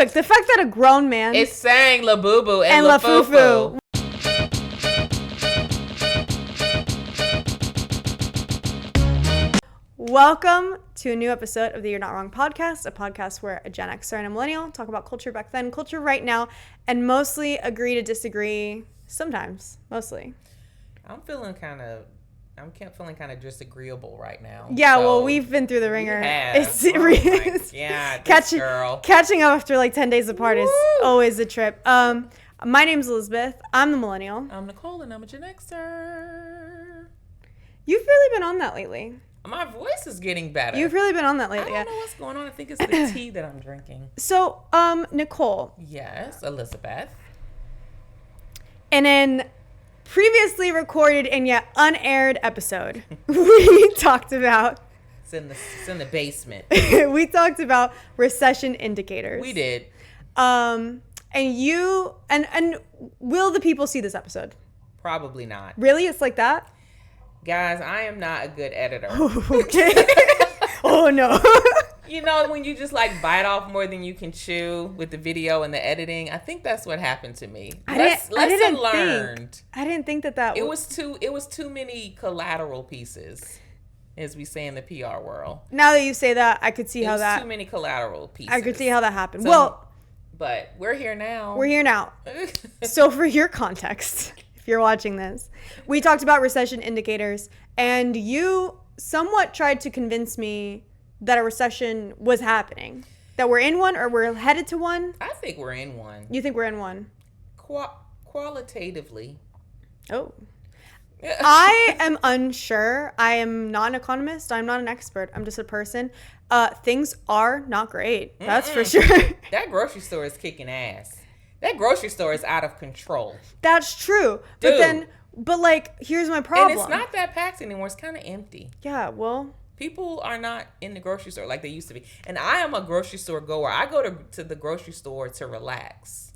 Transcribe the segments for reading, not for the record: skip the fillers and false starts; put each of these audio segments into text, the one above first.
Look, the fact that a grown man is saying Labubu and LaFUFU. Welcome to a new episode of the You're Not Wrong podcast, a podcast where a Gen Xer and a millennial talk about culture back then, culture right now, and mostly agree to disagree. Sometimes, mostly. I'm feeling kind of disagreeable right now. Yeah, so well, we've been through the ringer. Catching up after like 10 days apart is always a trip. My name's Elizabeth. I'm the millennial. I'm Nicole, and I'm a Gen Xer. You've really been on that lately. My voice is getting better. You've really been on that lately. I don't know what's going on. I think it's the tea that I'm drinking. So, Nicole. Yes, Elizabeth. In an previously recorded and yet unaired episode, we talked about... It's in the basement. We talked about recession indicators. We did. And you... And will the people see this episode? Probably not. Really? It's like that? Guys, I am not a good editor. Okay. Oh, no. You know, when you just like bite off more than you can chew with the video and the editing, I think that's what happened to me. Lesson learned. I didn't think that it was too many collateral pieces, as we say in the PR world. Now that you say that, I could see how that... too many collateral pieces. I could see how that happened. But we're here now. So for your context... If you're watching this, we talked about recession indicators, and you somewhat tried to convince me that a recession was happening, that we're in one or we're headed to one. I think we're in one. You think we're in one? Qualitatively. Oh. I am unsure. I am not an economist. I'm not an expert. I'm just a person. Things are not great. That's for sure. That grocery store is kicking ass. That grocery store is out of control. That's true. Dude. But like, here's my problem. And it's not that packed anymore. It's kind of empty. Yeah, well. People are not in the grocery store like they used to be. And I am a grocery store goer. I go to the grocery store to relax.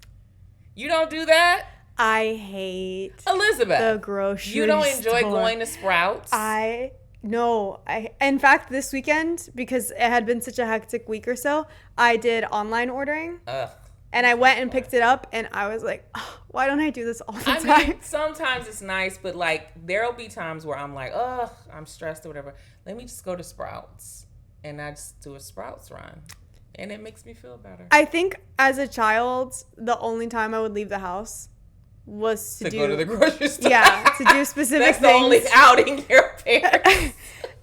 You don't do that? I hate Elizabeth. The grocery store. You don't enjoy going to Sprouts? No. In fact, this weekend, because it had been such a hectic week or so, I did online ordering. Ugh. And I went and picked it up, and I was like, oh, why don't I do this all the time? I mean, sometimes it's nice, but, like, there'll be times where I'm like, ugh, I'm stressed or whatever. Let me just go to Sprouts. And I just do a Sprouts run. And it makes me feel better. I think as a child, the only time I would leave the house was to go to the grocery store. Yeah, to do specific things. That's the only outing your parents.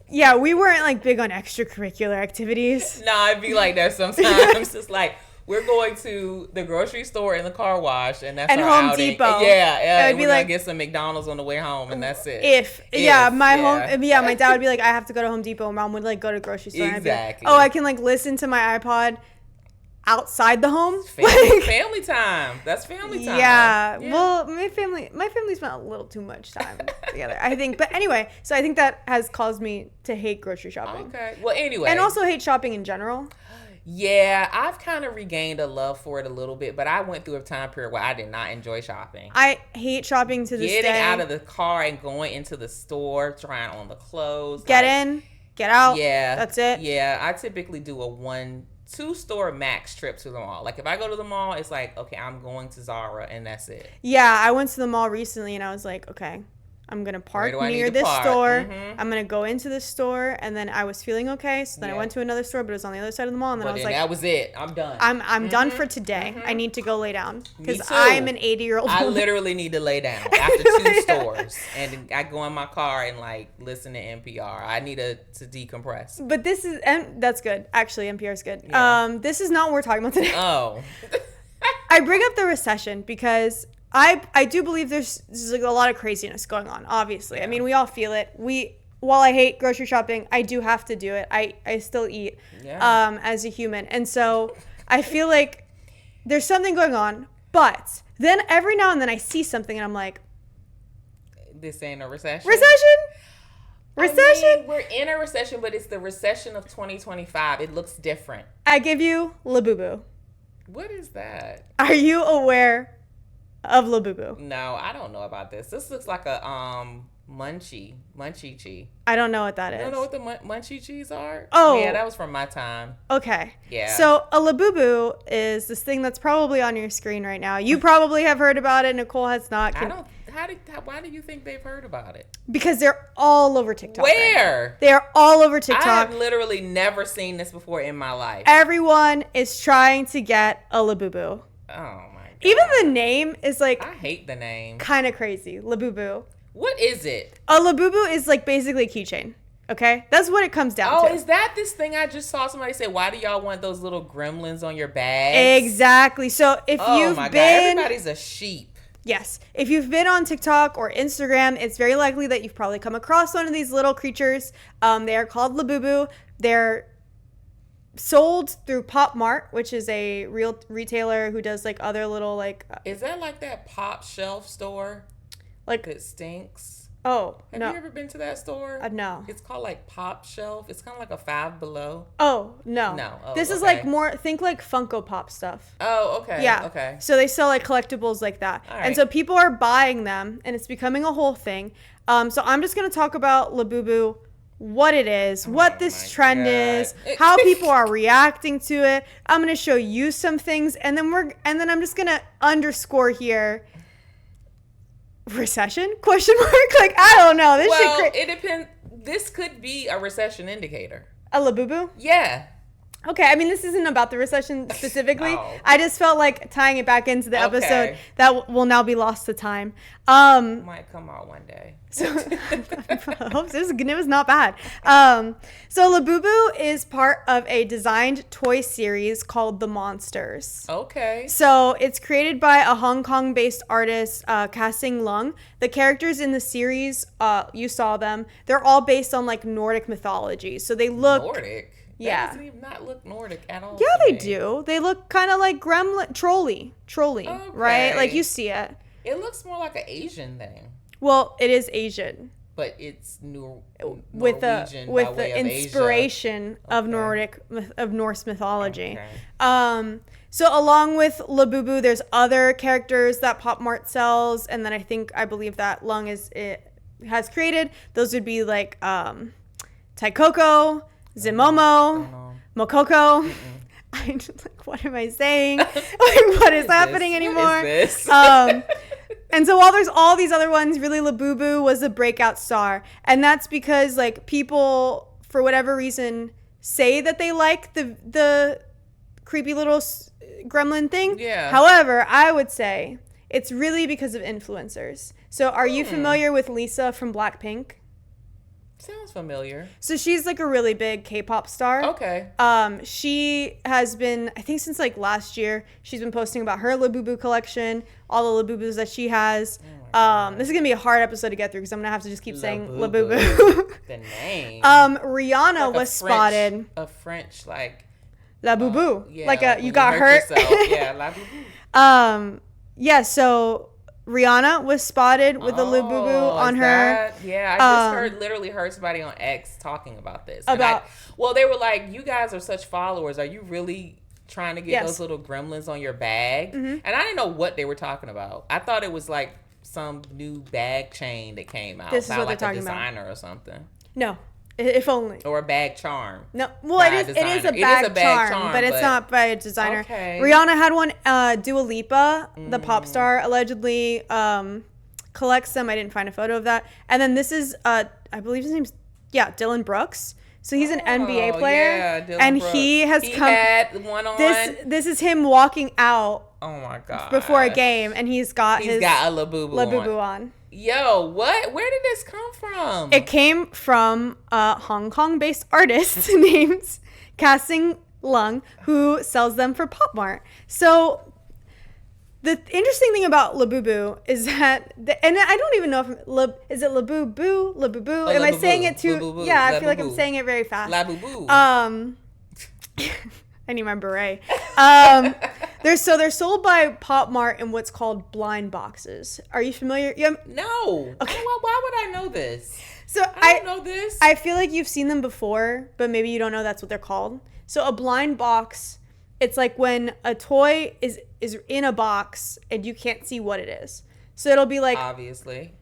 Yeah, we weren't, like, big on extracurricular activities. No, I'd be like that sometimes. It's like... We're going to the grocery store and the car wash, and that's our Home outing. Depot. Yeah, we're gonna get some McDonald's on the way home, and that's it. My dad would be like, I have to go to Home Depot. Mom would like go to the grocery store. Exactly. And I'd be like, I can like listen to my iPod outside the home. Family time. That's family time. Yeah. Well, my family spent a little too much time together, I think. But anyway, so I think that has caused me to hate grocery shopping. Okay. Well, anyway, and also hate shopping in general. Yeah, I've kind of regained a love for it a little bit, but I went through a time period where I did not enjoy shopping. I hate shopping to this day. Getting out of the car and going into the store, trying on the clothes. Get in, get out. Yeah. That's it. Yeah, I typically do a 1-2 store max trip to the mall. Like if I go to the mall, it's like, okay, I'm going to Zara and that's it. Yeah, I went to the mall recently and I was like, okay, I'm going to park near this store. Mm-hmm. I'm going to go into this store. And then I was feeling okay. So then I went to another store, but it was on the other side of the mall. And then I was like, that was it. I'm done. I'm done for today. I need to go lay down. Because I'm an 80-year-old woman. I literally need to lay down after 2 stores. And I go in my car and like listen to NPR. I need to decompress. But this is, and that's good. Actually, NPR is good. Yeah. This is not what we're talking about today. Oh. I bring up the recession because... I do believe there's like a lot of craziness going on, obviously. Yeah. I mean, we all feel it. While I hate grocery shopping, I do have to do it. I still eat as a human. And so I feel like there's something going on. But then every now and then I see something and I'm like... This ain't a recession? Recession? I mean, we're in a recession, but it's the recession of 2025. It looks different. I give you Labubu. What is that? Are you aware... of Labubu? No, I don't know about this. This looks like a Munchie Chi. I don't know what that is. You don't know what the Munchie Cheese are? Oh. Yeah, that was from my time. Okay. Yeah. So a Labubu is this thing that's probably on your screen right now. You probably have heard about it. Nicole has not. Why do you think they've heard about it? Because they're all over TikTok. Where? Right, they are all over TikTok. I have literally never seen this before in my life. Everyone is trying to get a Labubu. Oh my God. Even the name is like. I hate the name. Kind of crazy. Labubu. What is it? A Labubu is like basically a keychain. Okay? That's what it comes down to. Oh, is that this thing I just saw somebody say, why do y'all want those little gremlins on your bags? Exactly. So if you've God, been... everybody's a sheep. Yes. If you've been on TikTok or Instagram, it's very likely that you've probably come across one of these little creatures. They are called Labubu. They're sold through Pop Mart, which is a real retailer who does like other little like... Is that like that Pop Shelf store? Like that stinks? Oh, Have no. you ever been to that store? No. It's called like Pop Shelf. It's kind of like a Five Below. Oh, no. No. Oh, this is like more, think like Funko Pop stuff. Oh, okay. Yeah. Okay. So they sell like collectibles like that. All right. And so people are buying them and it's becoming a whole thing. So I'm just going to talk about Labubu, what it is, what this trend is, how people are reacting to it. I'm going to show you some things and then I'm just going to underscore here. Recession? Question mark? Like, I don't know. It depends. This could be a recession indicator. A Labubu? Yeah. Okay, I mean, this isn't about the recession specifically. Oh. I just felt like tying it back into the episode that will now be lost to time. Might come out one day. So I hope it was not bad. So Labubu is part of a designed toy series called The Monsters. Okay. So it's created by a Hong Kong-based artist, Ka-Sing Lung. The characters in the series, you saw them. They're all based on like Nordic mythology. So they look... Nordic? Yeah. That doesn't even not look Nordic at all. Yeah, they do. They look kind of like gremlin, trolly, right? Like you see it. It looks more like an Asian thing. Well, it is Asian. But it's with Norwegian the inspiration of Norse mythology. Okay. So along with Labubu, there's other characters that Pop Mart sells, and then I believe that Lung has created. Those would be like Taikoko, Zimomo, Mokoko. I'm just like, what am I saying? Like, what is happening anymore? What is this? And so while there's all these other ones, really Labubu was the breakout star. And that's because like people, for whatever reason, say that they like the creepy little gremlin thing. Yeah. However, I would say it's really because of influencers. So are you familiar with Lisa from Blackpink? Sounds familiar. So she's like a really big K-pop star. Okay. She has been, I think since like last year, she's been posting about her Labubu collection, all the Labubus that she has. This is going to be a hard episode to get through because I'm going to have to just keep saying Labubu. The name. Rihanna like was spotted. A French like. Labubu. Yeah, like you got hurt. Yeah, Labubu. Yeah, so Rihanna was spotted with a Labubu on her. Yeah, I just heard somebody on X talking about this. They were like, you guys are such followers. Are you really trying to get those little gremlins on your bag? Mm-hmm. And I didn't know what they were talking about. I thought it was like some new bag chain that came out. This is what like they're talking a designer about. or something. No. If only. Or a bag charm. No, well, it is a bag charm, but it's not by a designer. Okay. Rihanna had one. Dua Lipa, the pop star, allegedly collects them. I didn't find a photo of that. And then this is, I believe his name's, Dylan Brooks. So he's an NBA player. Yeah, Dylan and Brooks. he had one on. This is him walking out. Oh my god! Before a game, and he's got a Labubu on. Yo, what? Where did this come from? It came from a Hong Kong-based artist named Ka-Sing Lung, who sells them for Pop Mart. So the interesting thing about Labubu is that, and I don't even know if is it Labubu? Labubu? Am I saying it too? Labubu. Yeah, I feel like I'm saying it very fast. Labubu. I need my beret. They're sold by Pop Mart in what's called blind boxes. Are you familiar? No. Okay. Why would I know this? So I don't know this. I feel like you've seen them before, but maybe you don't know that's what they're called. So a blind box, it's like when a toy is in a box and you can't see what it is. So it'll be like, obviously,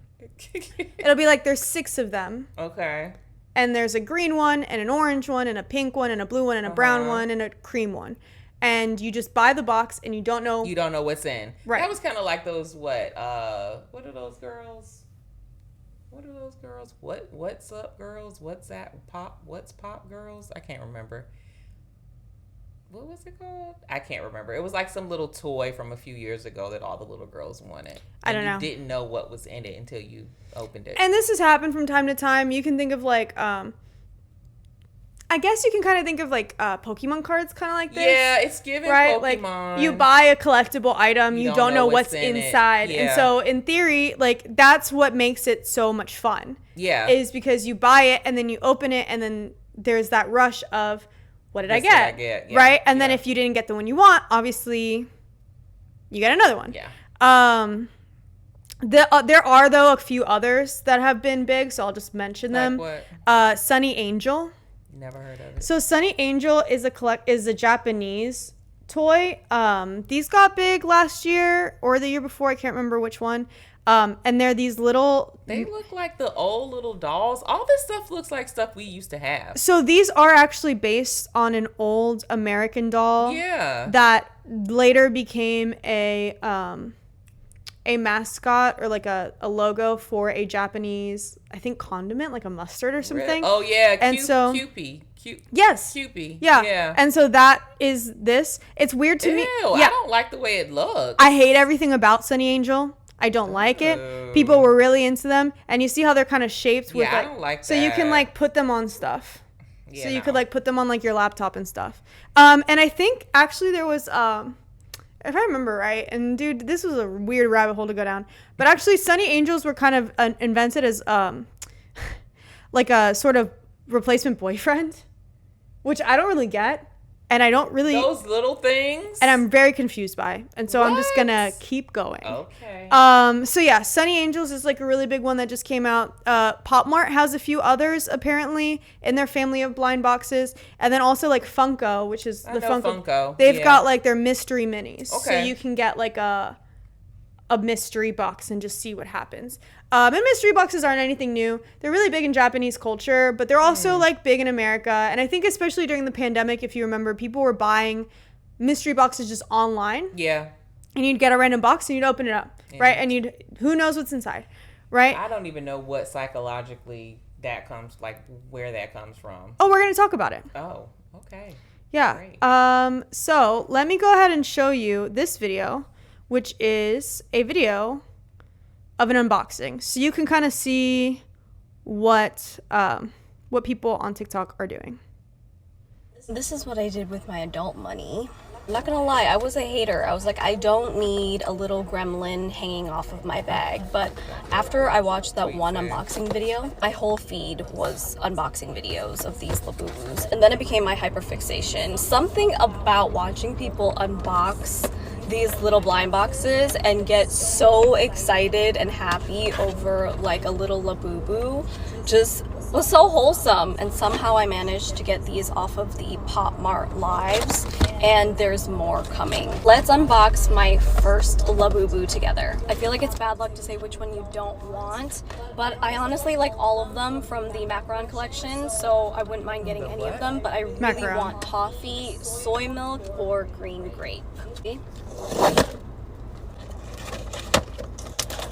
It'll be like there's 6 of them. Okay. And there's a green one and an orange one and a pink one and a blue one and a brown one and a cream one. And you just buy the box and you don't know what's in. Right. That was kind of like those what are those girls? What's up girls? What's that pop? What's pop girls? I can't remember. What was it called? I can't remember. It was like some little toy from a few years ago that all the little girls wanted. I don't know. You didn't know what was in it until you opened it. And this has happened from time to time. You can think of like, I guess you can kind of think of like Pokemon cards kind of like this. Yeah, it's giving right? Pokemon. Like you buy a collectible item, you don't know what's inside. Yeah. And so in theory, like that's what makes it so much fun. Yeah. Is because you buy it and then you open it and then there's that rush of, what did I get? Yeah. Right? And then if you didn't get the one you want, obviously you get another one. Yeah. There are, though, a few others that have been big, so I'll just mention them. Like what? Sunny Angel. Never heard of it. So Sunny Angel is a Japanese toy. These got big last year or the year before. I can't remember which one. And they're these little... They look like the old little dolls. All this stuff looks like stuff we used to have. So these are actually based on an old American doll. Yeah. That later became a mascot or like a logo for a Japanese, I think, condiment, like a mustard or something. Oh, yeah. And so... Kewpie. Yes. Kewpie. Yeah. And so that is this. It's weird to me. Yeah. I don't like the way it looks. I hate everything about Sunny Angel. I don't like it. People were really into them, and you see how they're kind of shaped with I don't like so that. you can like put them on stuff. Yeah, so you could like put them on like your laptop and stuff. And I think actually there was if I remember right, and dude, this was a weird rabbit hole to go down, but actually Sunny Angels were kind of invented as like a sort of replacement boyfriend, which I don't really get. And I don't really... Those little things? And I'm very confused by. And so I'm just going to keep going. Okay. So yeah, Sunny Angels is like a really big one that just came out. Pop Mart has a few others apparently in their family of blind boxes. And then also like Funko, which is the Funko. They've got like their mystery minis. Okay. So you can get like a mystery box and just see what happens. And mystery boxes aren't anything new. They're really big in Japanese culture, but they're also like big in America. And I think especially during the pandemic, if you remember, people were buying mystery boxes just online. Yeah. And you'd get a random box and you'd open it up, right? And who knows what's inside, right? I don't even know what psychologically that comes, like where that comes from. Oh, we're going to talk about it. Oh, okay. Yeah. Great. So let me go ahead and show you this video, which is a video of an unboxing. So you can kind of see what people on TikTok are doing. This is what I did with my adult money. I'm not gonna lie, I was a hater. I was like, I don't need a little gremlin hanging off of my bag. But after I watched that one unboxing video, my whole feed was unboxing videos of these Labubus. And then it became my hyperfixation. Something about watching people unbox these little blind boxes and get so excited and happy over like a little Labubu just was so wholesome. And somehow I managed to get these off of the Pop Mart lives, and there's more coming. Let's unbox my first Labubu together. I feel like it's bad luck to say which one you don't want, but I honestly like all of them from the macaron collection, so I wouldn't mind getting any of them, but I really want toffee, soy milk, or green grape. See?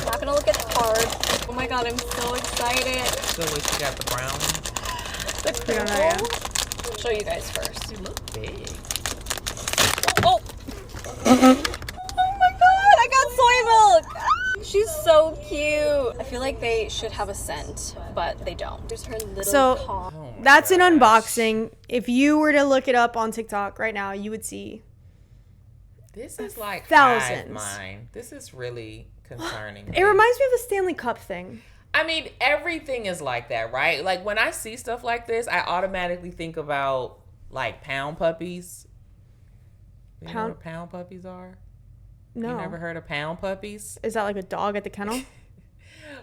Not gonna look at the card. Oh my god, I'm so excited. So wait, you got the brown? The crinkle? I'll show you guys first. You look big. Oh! Oh my god, I got soy milk! She's so cute. I feel like they should have a scent, but they don't. There's her little paw. That's an unboxing. If you were to look it up on TikTok right now, you would see this is like thousands. Mine. This is really concerning. It reminds me of the Stanley Cup thing. I mean, everything is like that, right? Like when I see stuff like this, I automatically think about like pound puppies. You know what pound puppies are? No. You never heard of pound puppies? Is that like a dog at the kennel?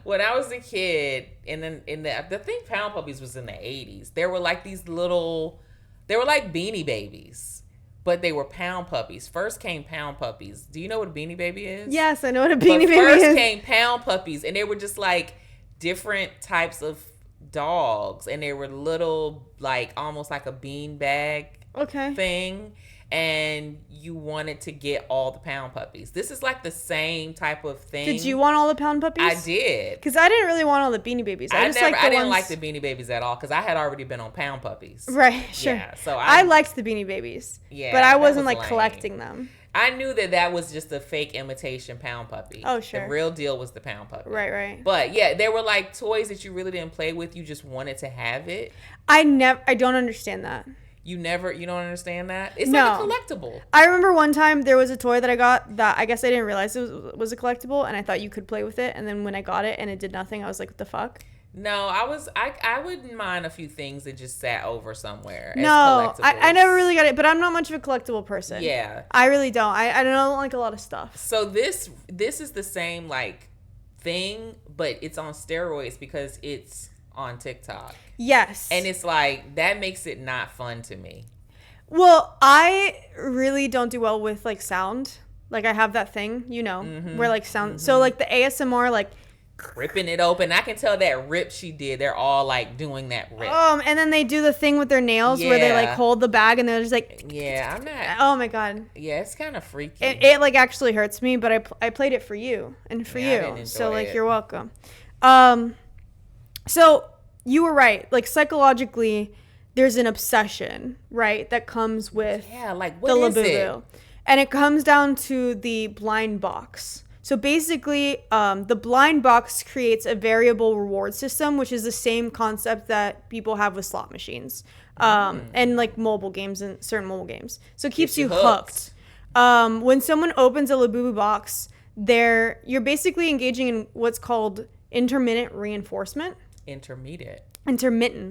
When I was a kid, and then the thing pound puppies was in the 80s. There were like these little, they were like Beanie Babies. but they were pound puppies. First came pound puppies. Do you know what a Beanie Baby is? Yes, I know what a Beanie Baby is. First came pound puppies, and they were just like different types of dogs, and they were little, like almost like a bean bag thing, and you wanted to get all the pound puppies. This is like the same type of thing. Did you want all the pound puppies? I did, because I didn't really want all the Beanie Babies. I didn't like the Beanie Babies at all because I had already been on pound puppies. Right, sure. Yeah, so I liked the Beanie Babies. Yeah, but I wasn't like collecting them. I knew that was just a fake imitation pound puppy. Oh, sure. The real deal was the pound puppy. Right. But yeah, they were like toys that you really didn't play with. You just wanted to have it. I don't understand that. You don't understand that? It's like a collectible. I remember one time there was a toy that I got that I guess I didn't realize it was a collectible, and I thought you could play with it. And then when I got it and it did nothing, I was like, what the fuck? No, I wouldn't mind a few things that just sat over somewhere. No, I never really got it, but I'm not much of a collectible person. Yeah. I really don't. I don't like a lot of stuff. So this is the same like thing, but it's on steroids because it's on TikTok. Yes. And it's like, that makes it not fun to me. Well, I really don't do well with like sound. Like I have that thing, where like sound. So like the ASMR, like ripping it open. I can tell that rip she did. They're all like doing that rip. And then they do the thing with their nails where they like hold the bag and they're just like. Yeah, I'm not. Oh my god. Yeah, it's kind of freaky. It like actually hurts me, but I played it for you and for you. So like you're welcome. So you were right. Like psychologically, there's an obsession, right, that comes with like what is Labubu. it? And it comes down to the blind box. So basically, the blind box creates a variable reward system, which is the same concept that people have with slot machines and like mobile games and certain mobile games. So it keeps you hooked. When someone opens a Labubu box, you're basically engaging in what's called intermittent reinforcement. Intermittent.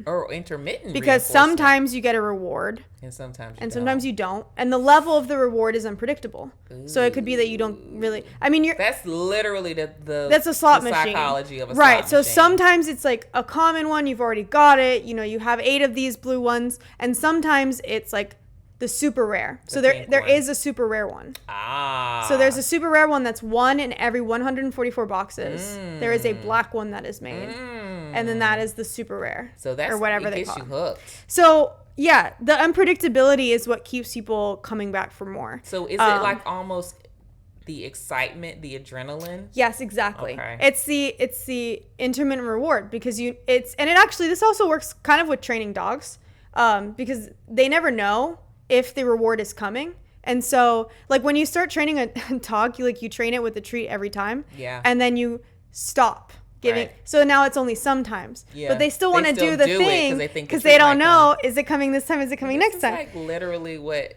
Or intermittent. Because sometimes you get a reward. And sometimes sometimes you don't. And the level of the reward is unpredictable. Ooh. So it could be that you don't really. I mean, that's literally that's a slot machine. Psychology of a slot machine. Right. So sometimes it's like a common one. You've already got it. You have 8 of these blue ones. And sometimes it's like the super rare. So there is a super rare one. So there's a super rare one that's 1 in every 144 boxes. There is a black one that is made. And then that is the super rare. So that's, or whatever they gets call you hooked. So yeah, the unpredictability is what keeps people coming back for more. So is it like almost the excitement, the adrenaline? Yes, exactly. Okay. It's the intermittent reward because this also works kind of with training dogs because they never know if the reward is coming. And so like when you start training a dog, you train it with a treat every time. Yeah. And then you stop giving. Right. So now it's only sometimes. Yeah. But they still want to do the thing because they don't know, is it coming this time? Is it coming next time? Like literally what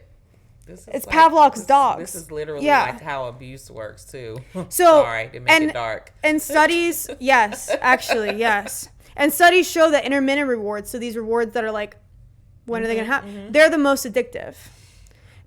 this is. It's like, Pavlov's dogs. This is literally like how abuse works too. So sorry to make it dark. And studies, yes, actually, yes. And studies show that intermittent rewards, so these rewards that are like, when are they going to happen? They're the most addictive.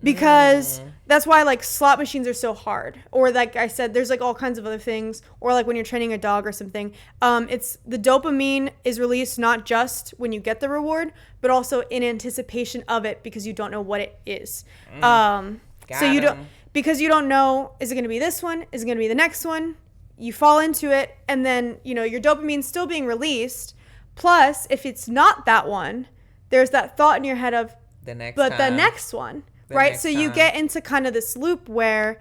Because that's why like slot machines are so hard. Or like I said, there's like all kinds of other things. Or like when you're training a dog or something. It's the dopamine is released not just when you get the reward, but also in anticipation of it because you don't know what it is. Because you don't know, is it going to be this one? Is it going to be the next one? You fall into it and then, your dopamine's still being released. Plus, if it's not that one, there's that thought in your head of the next one. Right? So you get into kind of this loop where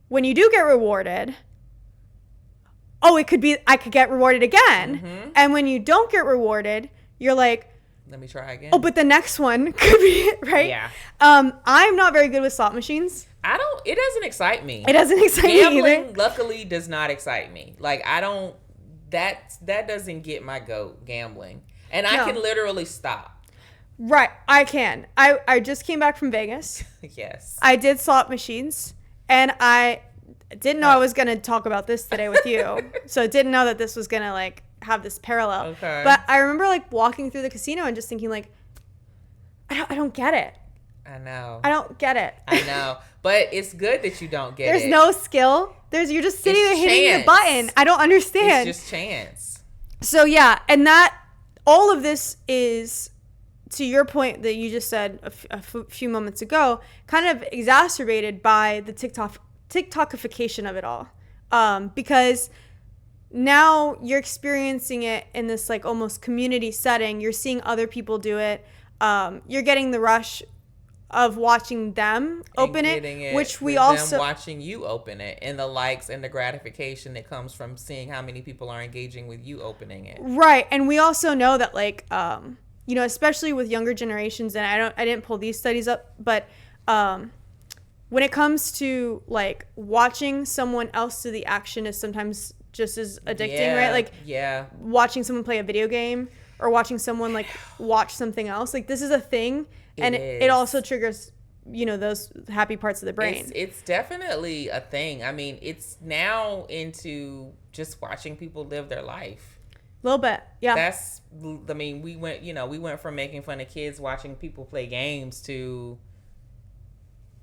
when you do get rewarded, I could get rewarded again. And when you don't get rewarded, you're like, let me try again. Oh, but the next one could be it, right? Yeah. I'm not very good with slot machines. It doesn't excite me. It doesn't excite me either. Gambling, luckily, does not excite me. Like, that doesn't get my goat, gambling. And I can literally stop. Right, I can. I just came back from Vegas. Yes. I did slot machines, and I didn't know I was going to talk about this today with you. So I didn't know that this was going to, like, have this parallel. Okay. But I remember, like, walking through the casino and just thinking, like, I don't get it. I know. I don't get it. I know. But it's good that you don't get There's no skill. You're just sitting there hitting the button. I don't understand. It's just chance. So, yeah, and all of this is to your point that you just said a few moments ago, kind of exacerbated by the TikTokification of it all. Because now you're experiencing it in this like almost community setting. You're seeing other people do it. You're getting the rush of watching them open it, which we also them watching you open it, and the likes and the gratification that comes from seeing how many people are engaging with you opening it. Right. And we also know that like you know, especially with younger generations, and I didn't pull these studies up, but when it comes to like watching someone else do the action is sometimes just as addicting, right? Like watching someone play a video game or watching someone like watch something else. Like this is a thing. And it also triggers, you know, those happy parts of the brain. It's definitely a thing. I mean, it's now into just watching people live their life. A little bit, yeah. I mean, we went from making fun of kids watching people play games to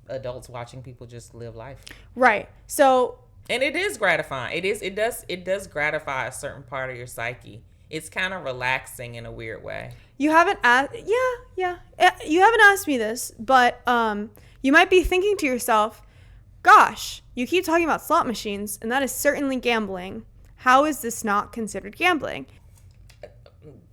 adults watching people just live life. Right. So. And it is gratifying. It does gratify a certain part of your psyche. It's kind of relaxing in a weird way. You haven't asked, yeah. You haven't asked me this, but you might be thinking to yourself, gosh, you keep talking about slot machines, and that is certainly gambling. How is this not considered gambling?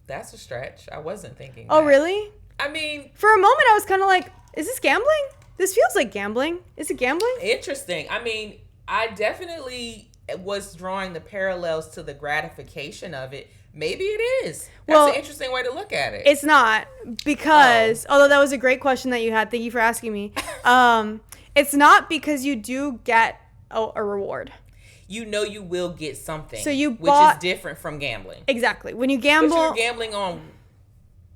That's a stretch. I wasn't thinking Oh, that. Really? I mean, for a moment, I was kind of like, is this gambling? This feels like gambling. Is it gambling? Interesting. I mean, I definitely was drawing the parallels to the gratification of it. Maybe it is. That's an interesting way to look at it. It's not, because although that was a great question that you had, thank you for asking me. It's not, because you do get a reward. You know you will get something, so which is different from gambling. Exactly. When you gamble, but you're gambling on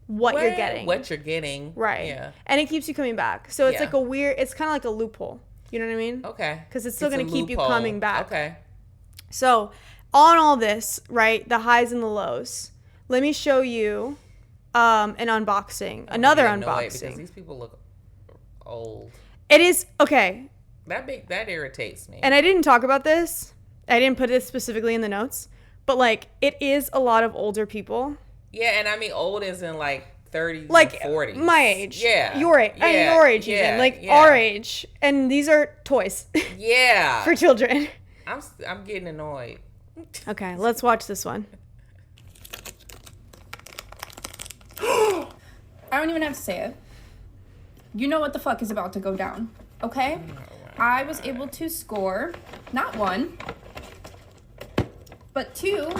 what you're getting. What you're getting. Right. Yeah. And it keeps you coming back. So it's like it's kind of like a loophole. You know what I mean? Okay. Because it's still going to keep you coming back. Okay. So on all this, right, the highs and the lows, let me show you an unboxing, another unboxing. Because these people look old. It is, okay. That irritates me. And I didn't talk about this. I didn't put it specifically in the notes. But, like, it is a lot of older people. Yeah, and I mean old is in, like, 30s like, and 40s. My age. Yeah. Your age. Yeah. Your age even. Like, our age. And these are toys. Yeah. For children. I'm getting annoyed. Okay, let's watch this one. I don't even have to say it. You know what the fuck is about to go down, okay? I was able to score not one, but two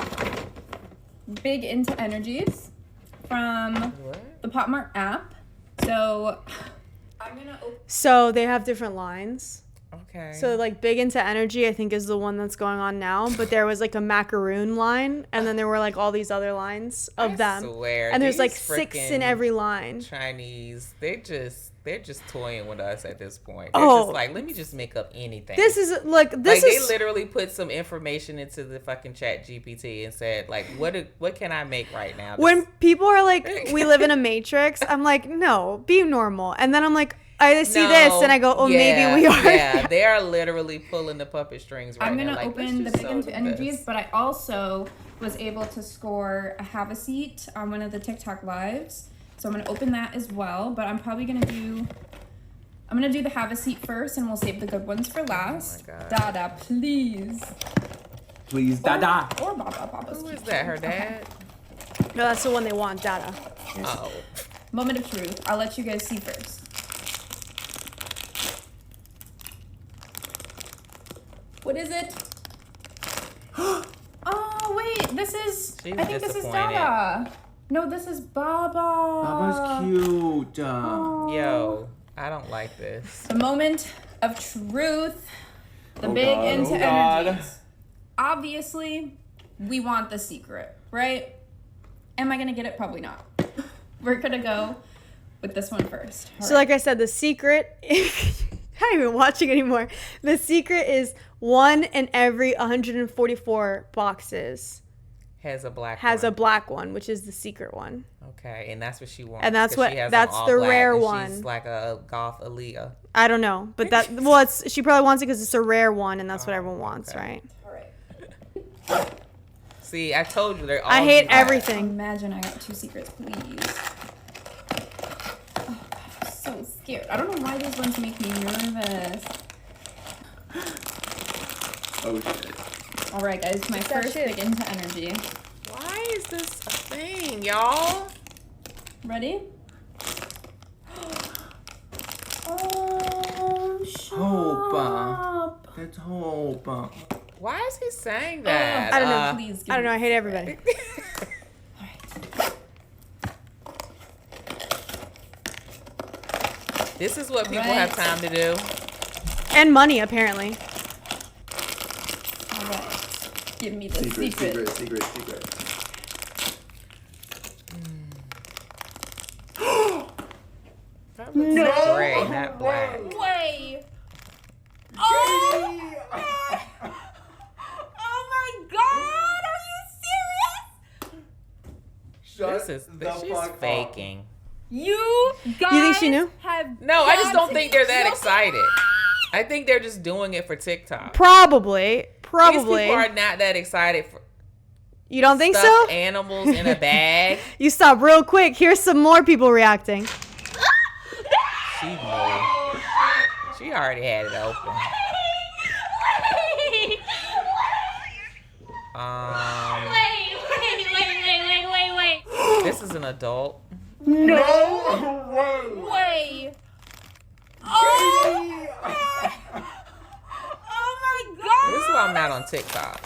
big into energies from the Pop Mart app. So I'm gonna open. So they have different lines. Okay. So, like, Big Into Energy, I think, is the one that's going on now. But there was, like, a macaroon line. And then there were, like, all these other lines of them. Swear. And there's, like, 6 in every line. Chinese, they're just toying with us at this point. They're just like, let me just make up anything. This is, they literally put some information into the fucking chat GPT and said, like, what can I make right now? When people are like, we live in a matrix, I'm like, no, be normal. And then I'm like, I see this and I go, maybe we are. Yeah, they are literally pulling the puppet strings right now. I'm going to like, open the Big Into Energies, but I also was able to score a Have a Seat on one of the TikTok lives. So I'm going to open that as well, but I'm probably going to do the Have a Seat first, and we'll save the good ones for last. Oh my God. Dada, please. Please, Dada. Or Baba. Baba's Who is cute. that, her dad? No, that's the one they want, data. Oh. Moment of truth. I'll let you guys see first. What is it? Oh, wait. This is... I think this is Dada. No, this is Baba. Baba's cute. Yo, I don't like this. The moment of truth. The big into energies. Obviously, we want the secret, right? Am I going to get it? Probably not. We're going to go with this one first. So like I said, the secret... I'm not even watching anymore. The secret is 1 in every 144 boxes has a black one, which is the secret one. Okay, and that's what she wants. And that's the rare one. She's like a goth Aaliyah. I don't know, but she probably wants it because it's a rare one, and that's what everyone wants, right? All right. See, I told you they're all. I hate everything. Imagine I got 2 secrets, please. scared. I don't know why these ones make me nervous. Oh shit. All right, guys, my first big into energy. Why is this a thing, y'all? Ready? Oh, shut Hope. up. That's hope. Why is he saying that? I don't know. Please give I don't know. me I hate everybody. All right. This is what people Right. have time to do. And money, apparently. All right. Give me the Secret. That looks gray, not black. Way. Oh my God! Are you serious? She's faking. You guys You think she knew? have No, I just got don't to think be they're that joking. excited. I think they're just doing it for TikTok. Probably. These people are not that excited for You don't think so? stuffed animals in a bag. You stop real quick. Here's some more people reacting. She knew. She already had it open. Wait. This is an adult. Way. Oh my God. This is why I'm not on TikTok.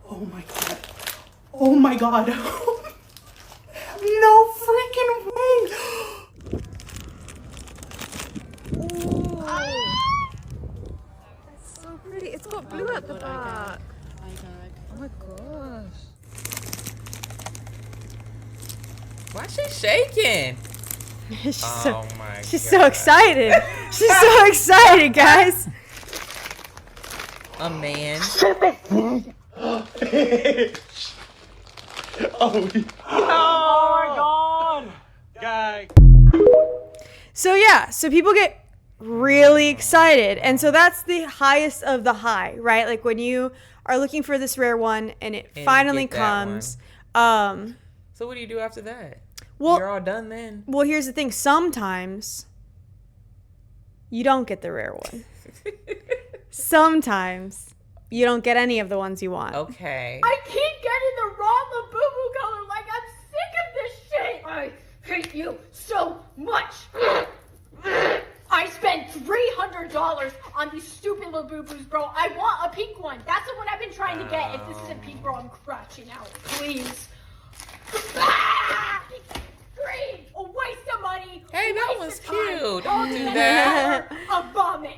Oh my god. Oh my god. No freaking way. So pretty. It's got blue at the back. Oh my gosh. Why is she shaking? she's so, my she's God. so excited. She's so excited, guys. A man. So yeah, so people get really excited. And so that's the highest of the high, right? Like when you are looking for this rare one and it And finally get that comes. So what do you do after that? Well, You're all done then. well, here's the thing. Sometimes you don't get the rare one. Sometimes you don't get any of the ones you want. Okay. I keep getting the wrong Labubu color. Like, I'm sick of this shit. I hate you so much. I spent $300 on these stupid Labubus, bro. I want a pink one. That's the one I've been trying to get. If this isn't pink, bro, I'm crashing out. Please. Green. A waste of money. Hey, that waste was of time. cute. All Don't do the that. power of vomit.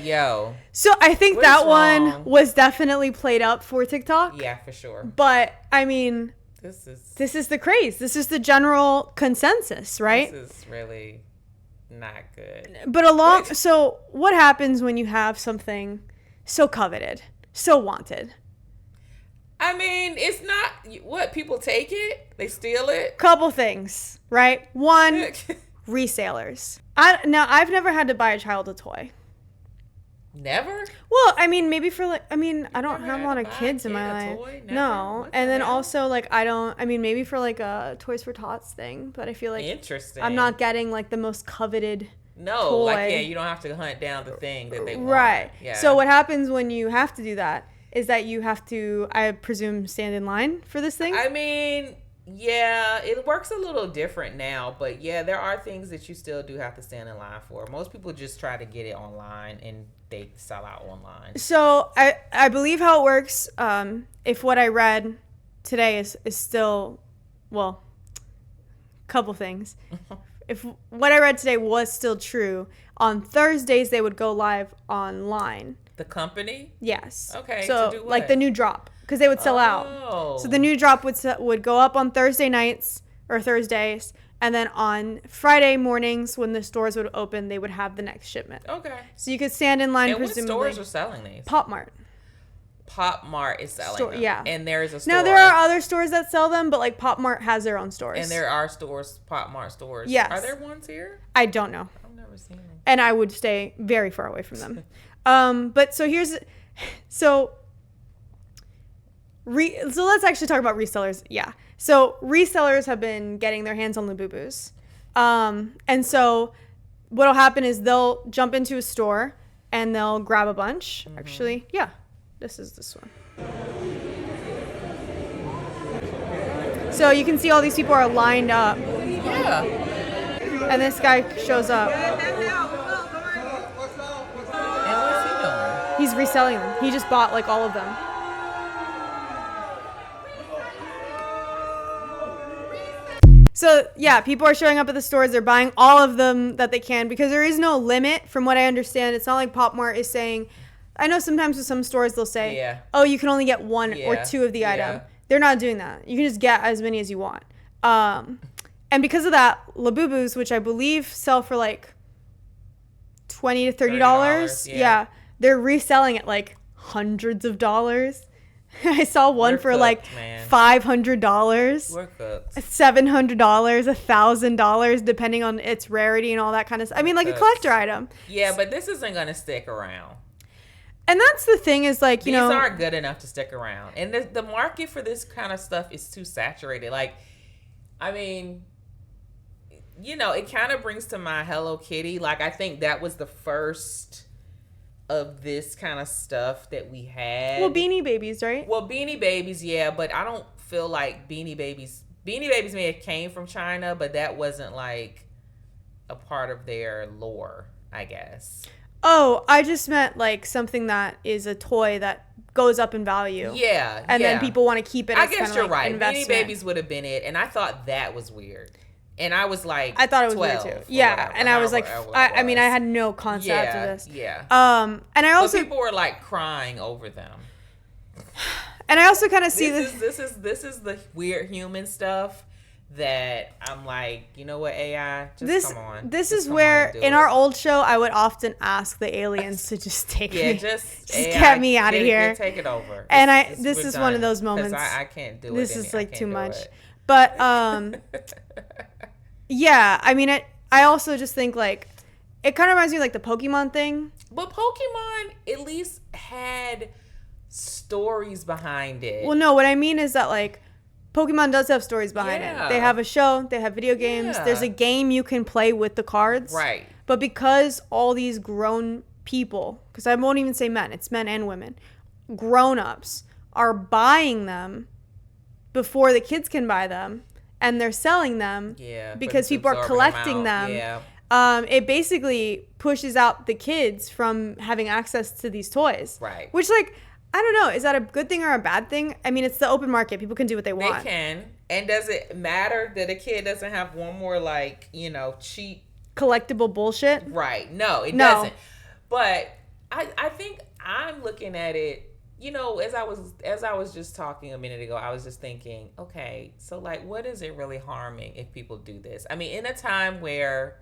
Yo. So I think What that is one wrong? was definitely played up for TikTok. Yeah, for sure. But I mean, This is the craze. This is the general consensus, right? This is really not good. But so what happens when you have something so coveted, so wanted? I mean, it's not what people take it, they steal it. Couple things, right? One, resellers. I've never had to buy a child a toy. Never? Well, I mean, maybe for I don't never have a had lot to of buy a kids in kid my a life. toy? Never? No. What the And then hell? also maybe for like a Toys for Tots thing, but I feel like Interesting. I'm not getting like the most coveted No, toy. like you don't have to hunt down the thing that they want. Right. Yeah. So what happens when you have to do that is that you have to, I presume, stand in line for this thing? I mean, yeah, it works a little different now, but yeah, there are things that you still do have to stand in line for. Most people just try to get it online and they sell out online. So I believe how it works, if what I read today is still, well, couple things. If what I read today was still true, on Thursdays they would go live online. The company? Yes. Okay, So to do like what? the new drop, because they would sell out. Oh. So the new drop would go up on Thursday nights or Thursdays, and then on Friday mornings when the stores would open, they would have the next shipment. Okay. So you could stand in line. And what Presumably, stores are selling these? Pop Mart. Pop Mart is selling them. Yeah. And there is a store. Now there are other stores that sell them, but like Pop Mart has their own stores. And there are stores, Pop Mart stores. Yes. Are there ones here? I don't know, I've never seen them. and I would stay very far away from them. But so So let's actually talk about resellers. Yeah. So resellers have been getting their hands on Labubus. And so what'll happen is they'll jump into a store and they'll grab a bunch. Mm-hmm. Actually, yeah. This is this one. So you can see all these people are lined up. Yeah. And this guy shows up. And what's he doing? He's reselling them. He just bought like all of them. So yeah, people are showing up at the stores. They're buying all of them that they can because there is no limit from what I understand. It's not like Pop Mart is saying, I know sometimes with some stores they'll say, oh, you can only get one or two of the item. They're not doing that. You can just get as many as you want. And because of that, Labubus, which I believe sell for like $20 to $30, yeah, they're reselling at like hundreds of dollars. I saw one for like $500, We're cooked. $700, $1,000, depending on its rarity and all that kind of stuff. I mean, like a collector item. Yeah, but this isn't going to stick around. And that's the thing is like, you know. These aren't good enough to stick around. And the market for this kind of stuff is too saturated. Like, I mean, you know, it kind of brings to mind Hello Kitty. Like, I think that was the first of this kind of stuff that we had. Well, Beanie Babies, right? Well, Beanie Babies, yeah, but I don't feel like Beanie Babies may have came from China, but that wasn't like a part of their lore, I guess. Oh, I just meant like something that is a toy that goes up in value. Yeah. And then people want to keep it as I guess you're right. Investment. Beanie Babies would have been it, and I thought that was weird. And I was like, I thought it was weird too. Yeah, whatever, and I was like, I mean, I had no concept of this. Yeah. And I also, but people were like crying over them. And I also kind of see this is the weird human stuff that I'm like, you know what, AI, just come on. This is where in our old show I would often ask the aliens to just take me, just AI, get me out of here, take it over. And this is one of those moments. I can't do it. This is like too much. But yeah, I mean, I also just think like it kind of reminds me of like the Pokemon thing. But Pokemon at least had stories behind it. Well, no, what I mean is that like Pokemon does have stories behind it. They have a show, they have video games. Yeah. There's a game you can play with the cards. Right. But because all these grown people, because I won't even say men, it's men and women, grown-ups are buying them before the kids can buy them, and they're selling them because people are collecting them. Yeah. It basically pushes out the kids from having access to these toys. Right. Which, like, I don't know. Is that a good thing or a bad thing? I mean, it's the open market. People can do what they want. They can. And does it matter that a kid doesn't have one more, like, you know, cheap collectible bullshit? Right. No, it doesn't. But I think I'm looking at it, you know, as I was just talking a minute ago, I was just thinking, okay, so like, what is it really harming if people do this? I mean, in a time where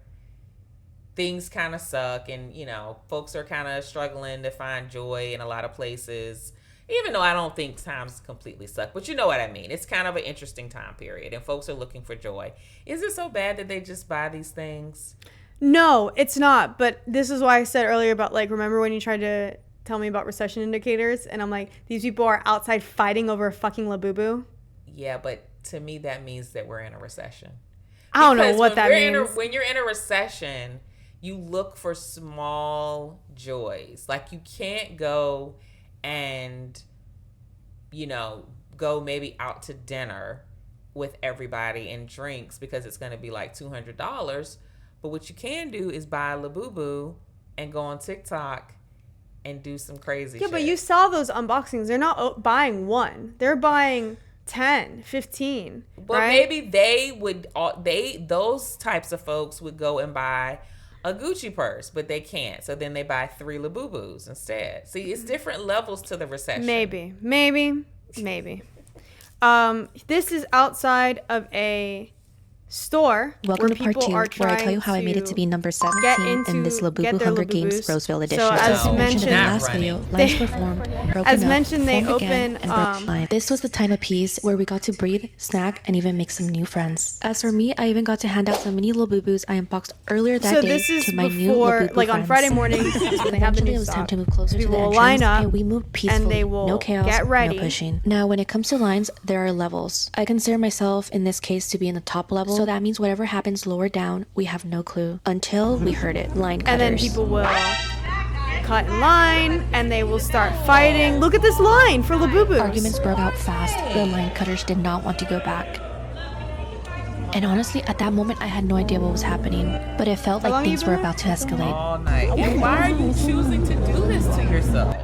things kind of suck and, you know, folks are kind of struggling to find joy in a lot of places, even though I don't think times completely suck, but you know what I mean. It's kind of an interesting time period and folks are looking for joy. Is it so bad that they just buy these things? No, it's not. But this is why I said earlier about, like, remember when you tried to tell me about recession indicators? And I'm like, these people are outside fighting over a fucking Labubu. Yeah, but to me, that means that we're in a recession. I don't know what that means. When you're in a recession, you look for small joys. Like, you can't go and, you know, go maybe out to dinner with everybody and drinks because it's going to be like $200. But what you can do is buy a Labubu and go on TikTok and do some crazy shit. Yeah, but you saw those unboxings. They're not buying one. They're buying 10, 15. But right? maybe those types of folks would go and buy a Gucci purse, but they can't. So then they buy 3 Labubus instead. See, it's different levels to the recession. Maybe. This is outside of a store. Welcome to part people 2, are where I tell you how I made it to be number 17 in this Labubu Hunger Games Roseville edition. So as In mentioned, the last video, lines were formed, broken as up, mentioned, they formed again, open. and broke line. This was the time of peace where we got to breathe, snack, and even make some new friends. As for me, I even got to hand out some mini Labubus I unboxed earlier that day to my new Labubu like friends. on Friday mornings, when they have the Eventually, new it was time stock. to move closer to People the will entrance, line up, and we moved peacefully. and they will no chaos, get ready. no pushing. Now, when it comes to lines, there are levels. I consider myself, in this case, to be in the top level, so that means whatever happens lower down, we have no clue until we heard it. Line cutters. And then people will cut in line, and they will start fighting. Look at this line for Labubus. Arguments broke out fast. The line cutters did not want to go back. And honestly, at that moment, I had no idea what was happening, but it felt like things were about to escalate. All night. And why are you choosing to do this to yourself?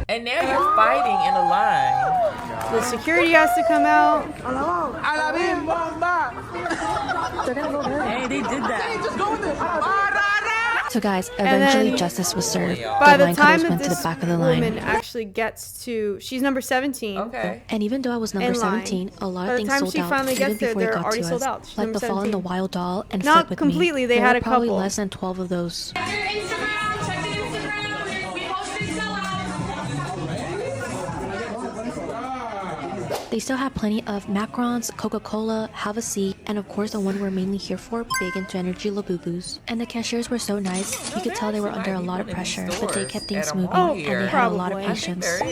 And now you're fighting in a line. The security has to come out. Hey, they did that. So guys, then eventually justice was served. By the line time cutters that went to the this back of the woman line. actually gets to, she's number 17. Okay. And even though I was number in line. 17, a lot By of the things time sold she out finally even gets there, before it they're got already to sold us. out. She's Like number the Fall and the 17. Wild Doll and Not Flip with completely, Me. they There had were a probably couple. less than 12 of those. They still have plenty of macarons, Coca-Cola, Have a Seat, and of course the one we're mainly here for, big into energy Labubus. And the cashiers were so nice, you could tell they were under a lot of pressure, but they kept things moving, and they had a lot of probably. patience. I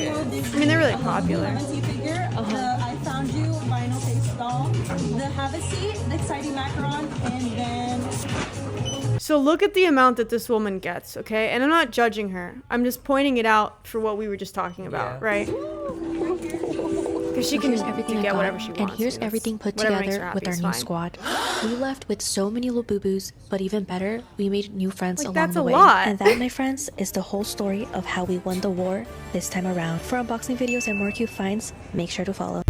mean, they're really popular. I found you vinyl face doll, the Have a Seat, the exciting macaron, and then So look at the amount that this woman gets, okay? And I'm not judging her. I'm just pointing it out for what we were just talking about, right? Because she can Here's everything I get got, whatever she wants. and here's you know, everything put whatever makes together her with happy our is new fine. squad. We left with so many Labubus, but even better, we made new friends Like, along that's the a way. lot. And that, my friends, is the whole story of how we won the war this time around. For unboxing videos and more cute finds, make sure to follow.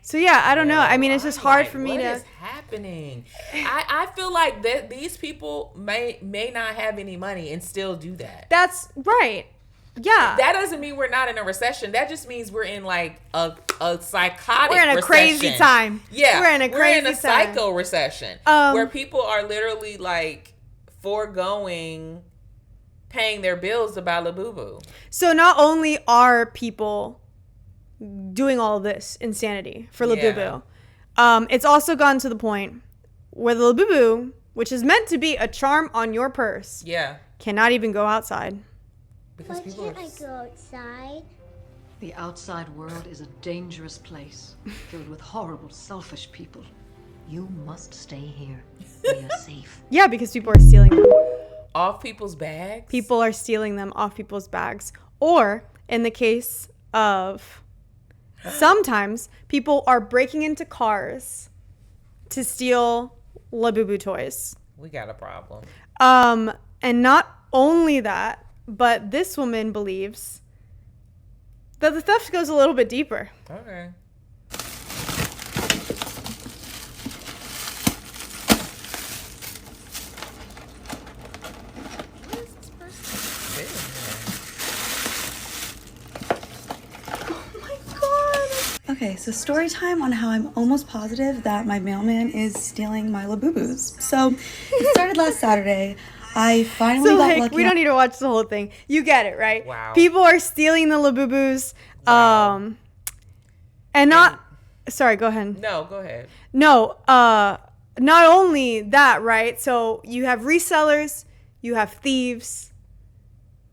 So yeah, I don't know. I mean, it's just hard for me What to. is happening? I feel like that these people may not have any money and still do that. That's right. Yeah. That doesn't mean we're not in a recession. That just means we're in like a psychotic. We're in a recession. crazy time. Yeah, We're in a crazy time. psycho recession where people are literally like foregoing paying their bills to buy Labubu. So not only are people doing all of this insanity for Labubu, it's also gotten to the point where the Labubu, which is meant to be a charm on your purse, cannot even go outside. Because people Why can't I go outside? The outside world is a dangerous place, filled with horrible, selfish people. You must stay here, where you're safe. Yeah, because people are stealing them. Off people's bags? People are stealing them off people's bags. Or, in the case of sometimes, people are breaking into cars to steal Labubu toys. We got a problem. And not only that, but this woman believes that the theft goes a little bit deeper. Okay. Okay, so story time on how I'm almost positive that my mailman is stealing my Labubus. So it started last Saturday. I finally got lucky. We don't need to watch the whole thing. You get it, right? Wow. People are stealing the Labubus. And not... Sorry, go ahead. No, go ahead. No, not only that, right? So you have resellers, you have thieves.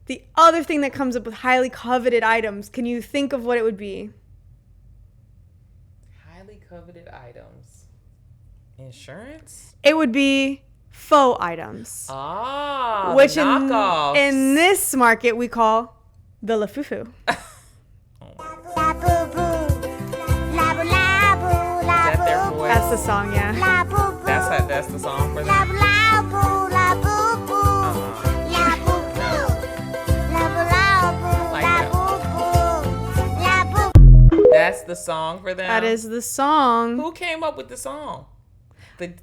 The other thing that comes up with highly coveted items, can you think of what it would be? Highly coveted items. Insurance? It would be faux items. Ah, which the knockoffs. in this market we call the LaFUFU. That's the song, yeah. That's the song for them. That's the song for them. That is the song. Who came up with the song? The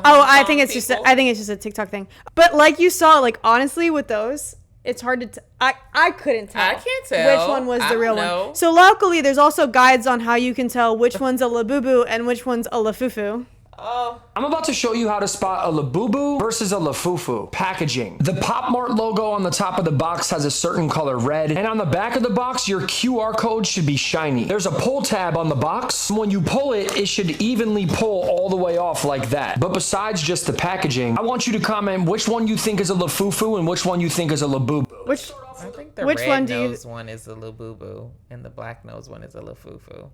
I think it's just a TikTok thing. But like you saw, like honestly with those, it's hard to I couldn't tell. I can't tell which one was the real know. one. So luckily, there's also guides on how you can tell which one's a Labubu and which one's a LaFUFU. Oh. I'm about to show you how to spot a Labubu versus a LaFUFU. Packaging. The Pop Mart logo on the top of the box has a certain color red, and on the back of the box, your QR code should be shiny. There's a pull tab on the box. When you pull it, it should evenly pull all the way off like that. But besides just the packaging, I want you to comment which one you think is a LaFUFU and which one you think is a Labubu. I think the red nose one is a Labubu and the black nose one is a LaFUFU.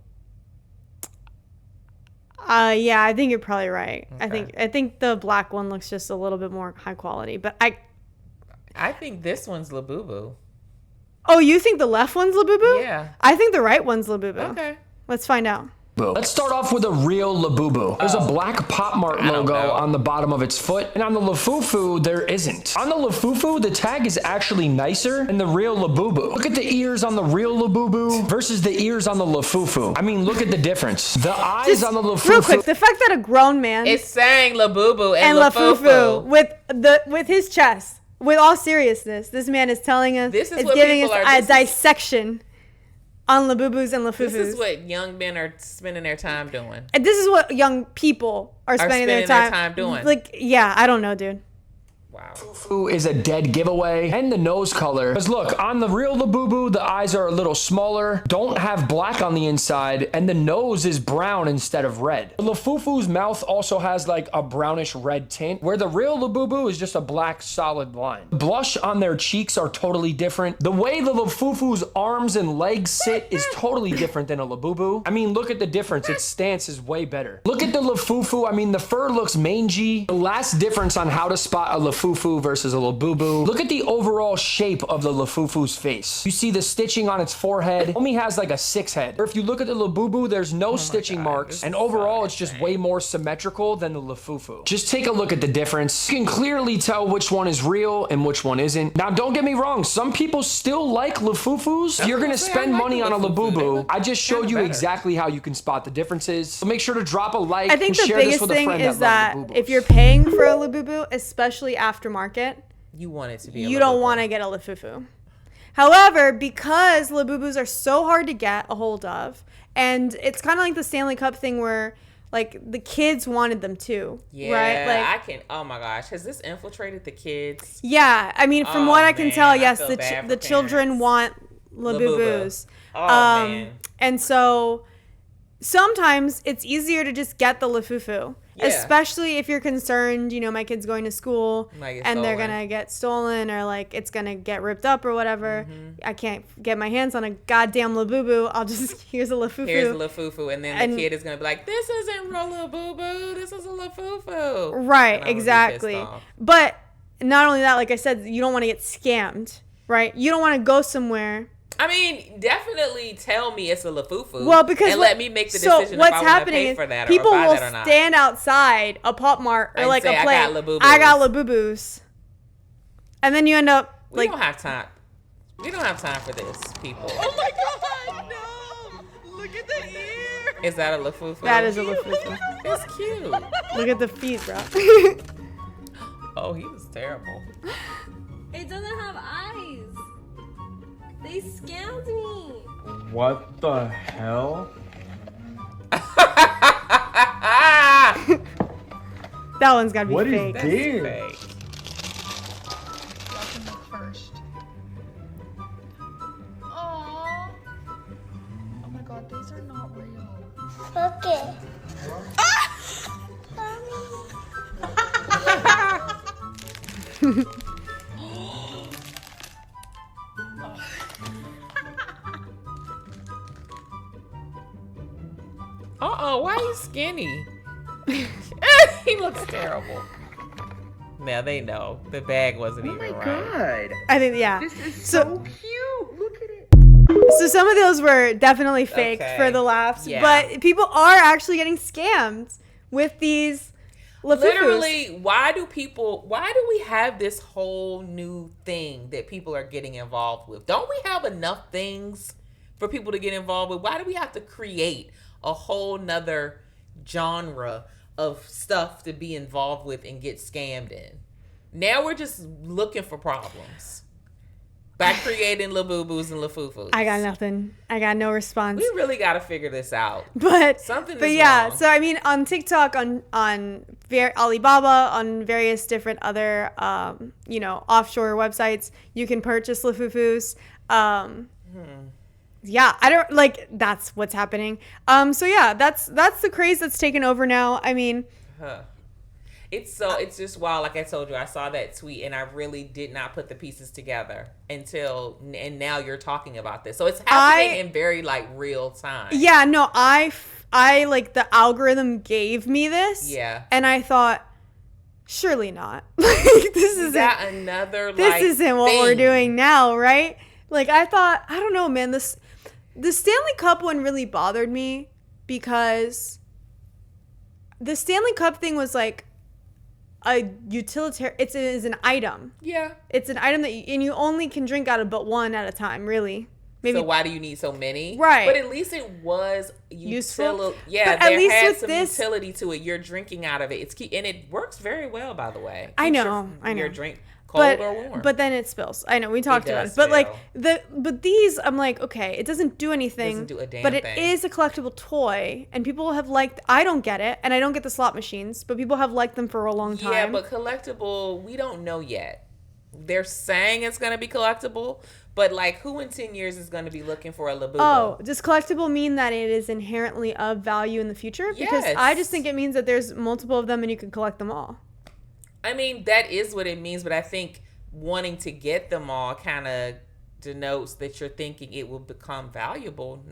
Yeah, I think you're probably right. Okay. I think the black one looks just a little bit more high quality, but I think this one's Labubu. Oh, you think the left one's Labubu? Yeah. I think the right one's Labubu. Okay. Let's find out. Let's start off with a real Labubu. There's a black Pop Mart logo on the bottom of its foot, and on the LaFUFU, there isn't. On the LaFUFU, the tag is actually nicer than the real Labubu. Look at the ears on the real Labubu versus the ears on the LaFUFU. I mean, look at the difference. The eyes on the LaFUFU. Real quick, the fact that a grown man is saying Labubu and LaFUFU with his chest, with all seriousness, this man is telling us, this is it's what giving people us are, a dissection on Labubus and LaFUFus. This is what young men are spending their time doing. And this is what young people are spending their time doing. Like, yeah, I don't know, dude. Wow. LaFUFU is a dead giveaway, and the nose color. Because look, on the real Labubu, the eyes are a little smaller, don't have black on the inside, and the nose is brown instead of red. The LaFUFU's mouth also has like a brownish red tint, where the real Labubu is just a black solid line. The blush on their cheeks are totally different. The way the LaFUFU's arms and legs sit is totally different than a Labubu. I mean, look at the difference. Its stance is way better. Look at the LaFUFU. I mean, the fur looks mangy. The last difference on how to spot a LaFUFU versus a Labubu. Look at the overall shape of the LaFUFU's face. You see the stitching on its forehead. It only has like a 6 head. Or if you look at the Labubu, there's no stitching marks, and overall it's just way more symmetrical than the LaFUFU. Just take a look at the difference. You can clearly tell which one is real and which one isn't. Now, don't get me wrong. Some people still like LaFUFUs. If you're gonna spend money on a Labubu, I just showed you exactly how you can spot the differences. So make sure to drop a like. I think and the share biggest this with a thing friend is that loves Labubus. if you're paying for a Labubu, especially aftermarket, you want it to be. You don't want to get a LaFUFU. However, because Labubus are so hard to get a hold of, and it's kind of like the Stanley Cup thing where, like, the kids wanted them too. Yeah, right? Like, I can. Oh my gosh, has this infiltrated the kids? Yeah, I mean, from what I can tell, yes, the children want Labubus. Oh man. And so sometimes it's easier to just get the LaFUFU. Yeah. Especially if you're concerned, you know, my kid's going to school and they're going to get stolen or like it's going to get ripped up or whatever. Mm-hmm. I can't get my hands on a goddamn Labubu. I'll just, here's a LaFUFU. Here's a LaFUFU. And then the kid is going to be like, this isn't real Labubu. This is a LaFUFU. Right, exactly. But not only that, like I said, you don't want to get scammed, right? You don't want to go somewhere. I mean, definitely tell me it's a LaFUFU. Well, because let me make the decision if I want to pay for that or people buy will that or not. Stand outside a Pop Mart or like say, a place. I got Labubus, and then you end up we don't have time. We don't have time for this, people. Oh my God, no! Look at the ear. Is that a LaFUFU? That is a LaFUFU. It's cute. Look at the feet, bro. Oh, he was terrible. It doesn't have eyes. They scammed me. What the hell? That one's gotta be what fake. What is this? Fake. First. Oh my God, these are not real. Okay. Why are you skinny? He looks terrible. Now they know the bag wasn't even right. Oh my God! I think This is so cute. Look at it. So some of those were definitely faked for the laughs, but people are actually getting scammed with these LaFUFus. Literally, why do we have this whole new thing that people are getting involved with? Don't we have enough things for people to get involved with? Why do we have to create a whole nother genre of stuff to be involved with and get scammed in? Now we're just looking for problems. by creating Labubus and LaFUFUs? I got nothing. I got no response. We really got to figure this out. But yeah, wrong. so I mean, on TikTok, on Alibaba, on various different other offshore websites, you can purchase LaFUFUs. Yeah, I don't like. That's what's happening. So yeah, that's the craze that's taken over now. I mean. It's just wild. Like I told you, I saw that tweet and I really did not put the pieces together and now you're talking about this. So it's happening in very like real time. Yeah, no, I like the algorithm gave me this. Yeah. And I thought, surely not. Like this isn't another. This isn't what we're doing now, right? Like I thought, I don't know, man. The Stanley Cup one really bothered me because the Stanley Cup thing was like a utilitarian. It is an item. Yeah. It's an item that you only can drink out of but one at a time, really. Maybe. So why do you need so many? Right. But at least it was useful. Yeah, but at least had with some this, utility to it. You're drinking out of it. It's key, and it works very well, by the way. I know. Your drink cold or warm. But then it spills. I know we talked about it. But like but these, I'm like, okay, it doesn't do anything. Doesn't do a damn but it thing. is a collectible toy, and people have liked. I don't get it, and I don't get the slot machines, but people have liked them for a long time. Yeah, but collectible, we don't know yet. They're saying it's going to be collectible, but like, who in 10 years is going to be looking for a Labubu? Oh, does collectible mean that it is inherently of value in the future? Because I just think it means that there's multiple of them and you can collect them all. I mean, that is what it means, but I think wanting to get them all kind of denotes that you're thinking it will become valuable.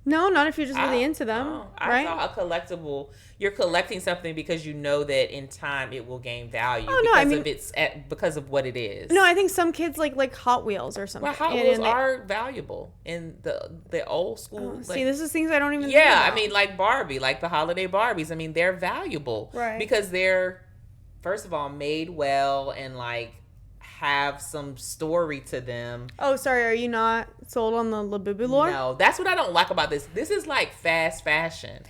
No, not if you're just really into them. Right? I thought a collectible, you're collecting something because you know that in time it will gain value. Because of what it is. No, I think some kids like Hot Wheels or something. Well, Hot Wheels are valuable in the old school. See, this is things I don't even. Yeah, think about. I mean, like Barbie, like the holiday Barbies. I mean, they're valuable, right? Because they're, first of all, made well and like have some story to them. Oh, sorry, are you not sold on the Labubu lore? No, that's what I don't like about this. This is like fast fashion.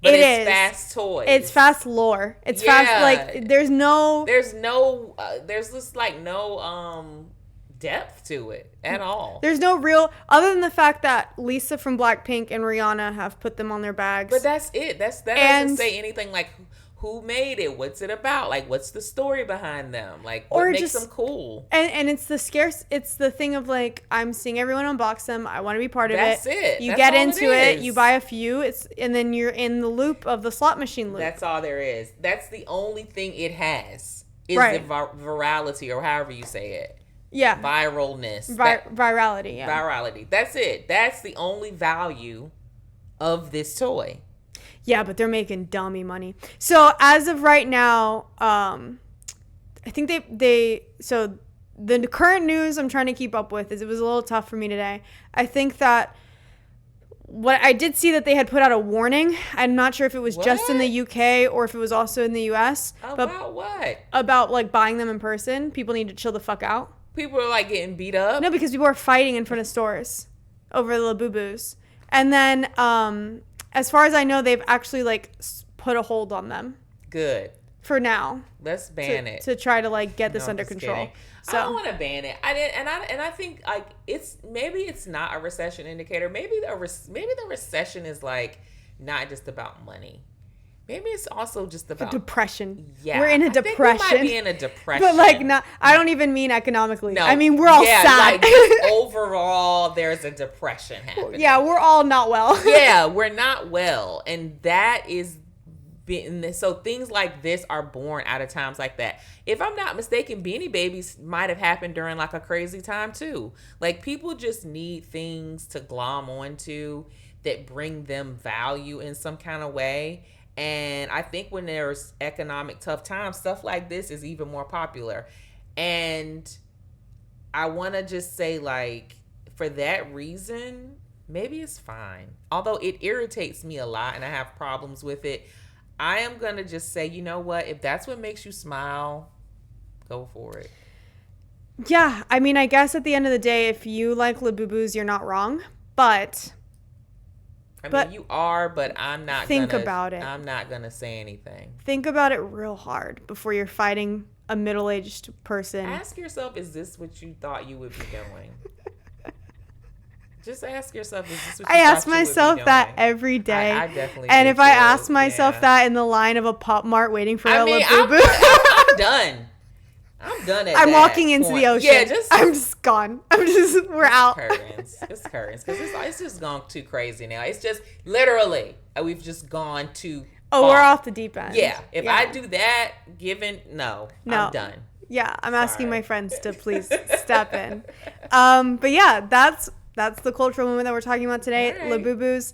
But it's fast toys. It's fast lore. It's fast, like, there's just like no depth to it at all. There's no real, other than the fact that Lisa from Blackpink and Rihanna have put them on their bags. But that's it. That doesn't say anything like who made it, what's it about, like what's the story behind them, like what makes them cool. And it's it's the thing of like, I'm seeing everyone unbox them, I want to be part of it. That's it. You get into it, you buy a few, and then you're in the loop of the slot machine loop. That's all there is. That's the only thing it has is the virality, or however you say it. Yeah. Viralness. Virality, yeah. Virality. That's it. That's the only value of this toy. Yeah, but they're making dummy money. So as of right now, I think so the current news I'm trying to keep up with is, it was a little tough for me today. I think that what I did see that they had put out a warning. I'm not sure if it was just in the UK or if it was also in the US. About what? About like buying them in person. People need to chill the fuck out. People are like getting beat up? No, because people are fighting in front of stores over the Labubus. And then, as far as I know, they've actually like put a hold on them. Good. For now. Let's ban it to try to like get this under control. Kidding. So I don't want to ban it. I think like maybe it's not a recession indicator. Maybe the recession is like not just about money. Maybe it's also just about depression. Yeah, we're in a depression. I think we might be in a depression, but like not. I don't even mean economically. No, I mean we're all sad. Like just overall, there's a depression happening. Yeah, we're all not well. Yeah, we're not well, and that is. So things like this are born out of times like that. If I'm not mistaken, Beanie Babies might have happened during like a crazy time too. Like people just need things to glom onto that bring them value in some kind of way. And I think when there's economic tough times, stuff like this is even more popular. And I want to just say, like, for that reason, maybe it's fine. Although it irritates me a lot and I have problems with it, I am going to just say, you know what? If that's what makes you smile, go for it. Yeah. I mean, I guess at the end of the day, if you like Labubus, you're not wrong. But... I mean, you are, but I'm not think about it. I'm not going to say anything. Think about it real hard before you're fighting a middle-aged person. Ask yourself, is this what you thought you would be doing? Just ask yourself, is this what you I thought ask you would be myself doing? that every day. I definitely and do if I too. ask myself Yeah. that in the line of a Pop Mart waiting for a Labubu, I'm done. I'm done at I'm that walking into point. the ocean. Yeah, I'm just gone. We're out. It's currents. Because it's just gone too crazy now. It's just literally, we've just gone too Oh, far. we're off the deep end. Yeah. If I do that, no, I'm done. Yeah, I'm asking my friends to please step in. But yeah, that's the cultural movement that we're talking about today. All right. Labubus.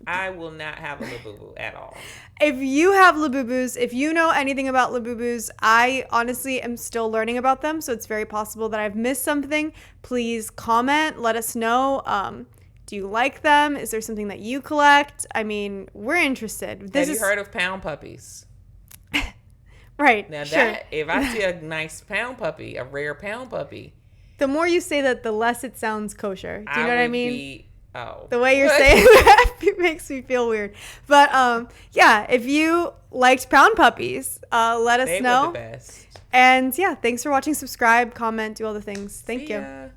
I will not have a Labubu at all. If you have Labubus, if you know anything about Labubus, I honestly am still learning about them, so it's very possible that I've missed something. Please comment, let us know. Do you like them? Is there something that you collect? I mean, we're interested. Have you heard of pound puppies? Right. Now sure. that, if I see a nice pound puppy, a rare pound puppy, the more you say that, the less it sounds kosher. Do you know what I mean? The way you're saying that makes me feel weird. But yeah, if you liked pound puppies, let us know. They were the best. And yeah, thanks for watching. Subscribe, comment, do all the things. Thank you. Ya.